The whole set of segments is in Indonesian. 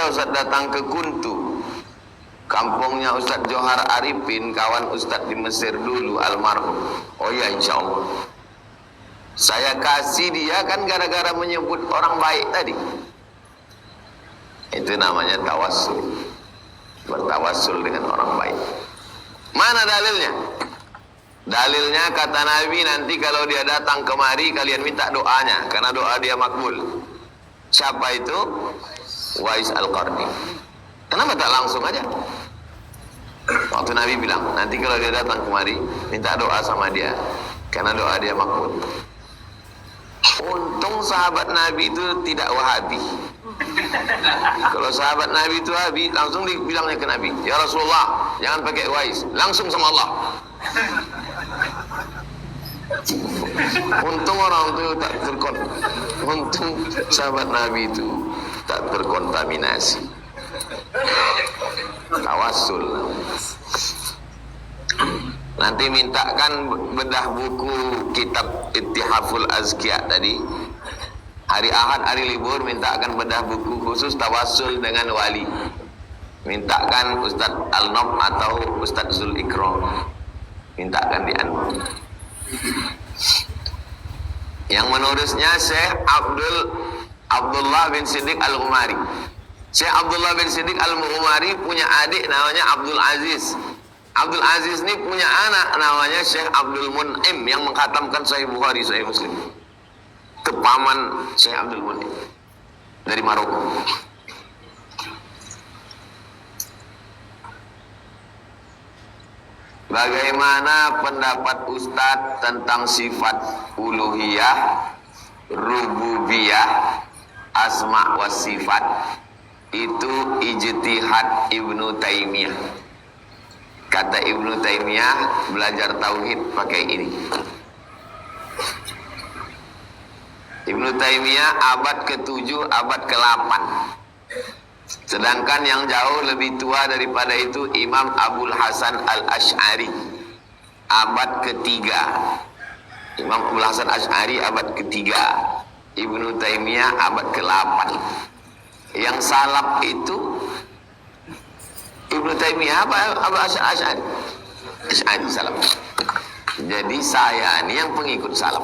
bisa Ustaz datang ke Kuntu, kampungnya Ustaz Johar Arifin, kawan Ustaz di Mesir dulu, almarhum. Oh ya, insya Allah. Saya kasih dia kan gara-gara menyebut orang baik tadi. Itu namanya tawassul. Bertawassul dengan orang baik. Mana dalilnya? Dalilnya kata Nabi, nanti kalau dia datang kemari kalian minta doanya, karena doa dia makbul. Siapa itu? Wais Al-Qarni. Kenapa tak langsung aja? Waktu Nabi bilang, nanti kalau dia datang kemari minta doa sama dia, karena doa dia makbul. Untung sahabat Nabi itu tidak Wahabi. Kalau sahabat Nabi itu Wahabi, langsung dibilangnya ke Nabi, ya Rasulullah, jangan pakai Wais, langsung sama Allah. Untung orang itu tak untung sahabat Nabi itu tak terkontaminasi. Tawassul. Nanti mintakan bedah buku kitab Ittihaful Azkiya tadi. Hari Ahad, hari libur, mintakan bedah buku khusus tawassul dengan wali. Mintakan Ustaz Al-Nob atau Ustaz Zul Ikram. Mintakan di Anwar. Yang menulisnya Syekh Abdullah bin Siddiq Al-Ghumari. Syekh Abdullah bin Siddiq Al-Ghumari punya adik namanya Abdul Aziz. Abdul Aziz ini punya anak namanya Syekh Abdul Mun'im yang mengkhatamkan Sahih Bukhari, Sahih Muslim. Kepaman Syekh Abdul Mun'im dari Maroko. Bagaimana pendapat Ustadz tentang sifat uluhiyah, rububiyah, asma wa sifat? Itu ijtihad Ibnu Taimiyah. Kata Ibnu Taimiyah, belajar tauhid pakai ini. Ibnu Taimiyah abad ke-7, abad ke-8. Sedangkan yang jauh lebih tua daripada itu Imam Abul Hasan Al-Asy'ari, abad ke-3. Imam Abul Hasan Al-Asy'ari abad ke-3. Ibnu Taimiyah abad ke-8. Yang salaf itu Ibnu Taimiyah Abul Hasan Al-Asy'ari. Asy'ari salaf. Jadi saya ini yang pengikut salaf.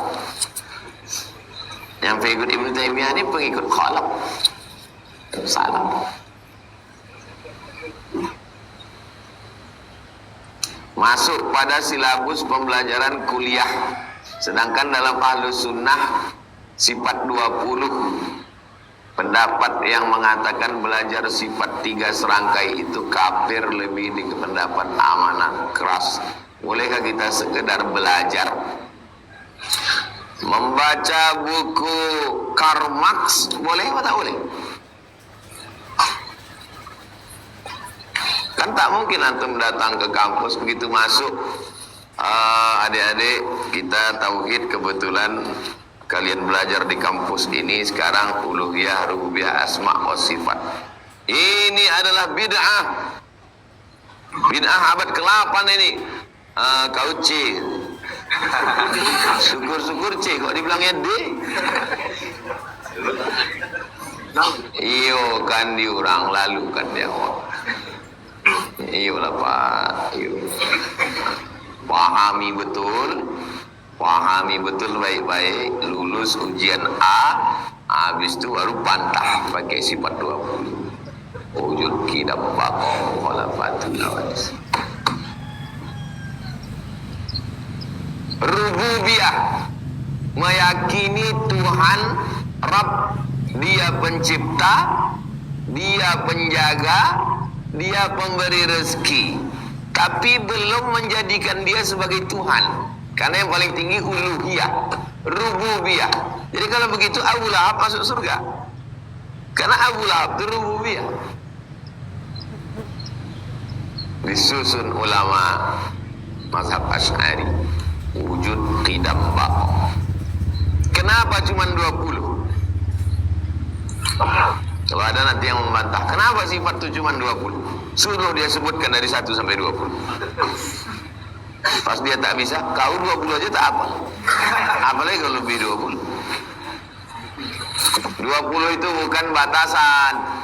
Yang pengikut Ibnu Taimiyah ini pengikut khalaf. Salaf. Masuk pada silabus pembelajaran kuliah. Sedangkan dalam Ahlus Sunnah sifat 20. Pendapat yang mengatakan belajar sifat 3 serangkai itu kafir lebih di pendapat amanah keras. Bolehkah kita sekedar belajar? Membaca buku Karl Marx boleh atau tak boleh? Kan tak mungkin antum datang ke kampus begitu masuk, adik-adik kita tauhid, kebetulan kalian belajar di kampus ini sekarang uluhiyah, rububiyah, asma wa sifat. Ini adalah bid'ah. Bid'ah abad ke-8 ini. Kau C. Syukur-syukur C kok dibilangnya D. Iyo kan diurang lalu kan dia. Iya lah Pak. Iyo. Pahami betul baik-baik, lulus ujian A, habis itu baru bantah pakai sifat 20. Wujud kidam baqo khalafatul awadis. Rububiyah, meyakini Tuhan Rabb, dia pencipta, dia penjaga, dia pemberi rezeki, tapi belum menjadikan dia sebagai Tuhan. Karena yang paling tinggi uluhiyah, rububiyah. Jadi kalau begitu Abu Lahab masuk surga. Karena Abu Lahab itu rububiyah. Disusun ulama mazhab Asy'ari, wujud qidam baqo. Kenapa cuma 20? Kalau ada nanti yang membantah, kenapa sifat itu cuma 20? Suruh dia sebutkan dari 1 sampai 20. Pas dia tak bisa, kau 20 aja tak apa. Apalagi kalau lebih 20. 20 itu bukan batasan.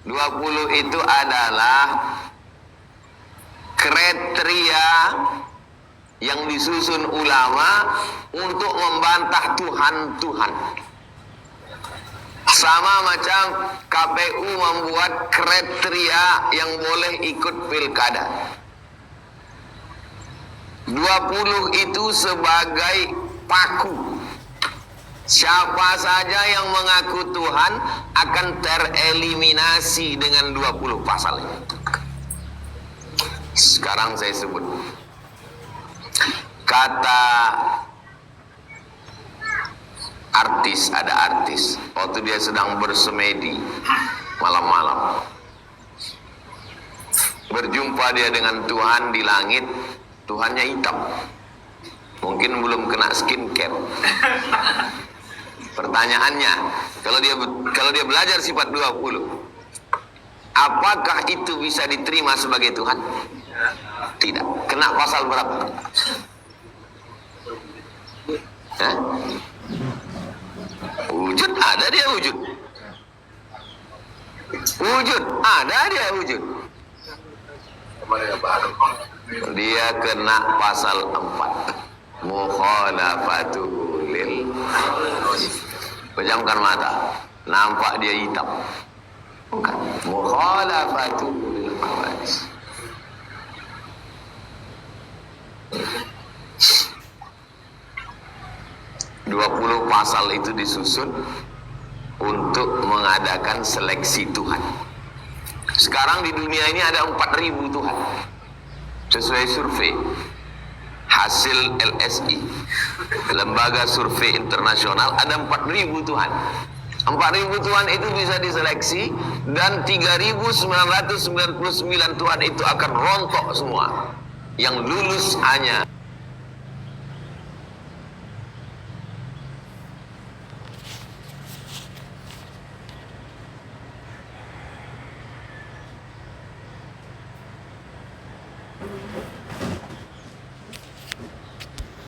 20 itu adalah kriteria yang disusun ulama untuk membantah Tuhan-Tuhan. Sama macam KPU membuat kriteria yang boleh ikut pilkada. 20 itu sebagai paku. Siapa saja yang mengaku Tuhan akan tereliminasi dengan 20 pasal ini. Sekarang saya sebut. Kata artis, ada artis waktu dia sedang bersemedi malam-malam, berjumpa dia dengan Tuhan di langit. Tuhannya hitam, mungkin belum kena skincare. Pertanyaannya, kalau dia belajar sifat 20, apakah itu bisa diterima sebagai Tuhan? Tidak. Kena pasal berapa? Hah? Wujud, ada dia wujud. Wujud, ada dia wujud. Dia kena pasal 4. Mukhalafatul lil. Pejamkan mata. Nampak dia hitam? Bukan. Mukhalafatul lil hawadis. Dua 20 pasal itu disusun untuk mengadakan seleksi Tuhan. Sekarang di dunia ini ada 4.000 Tuhan. Sesuai survei hasil LSI, Lembaga Survei Internasional, ada 4.000 Tuhan. 4.000 Tuhan itu bisa diseleksi, dan 3.999 Tuhan itu akan rontok semua. Yang lulus hanya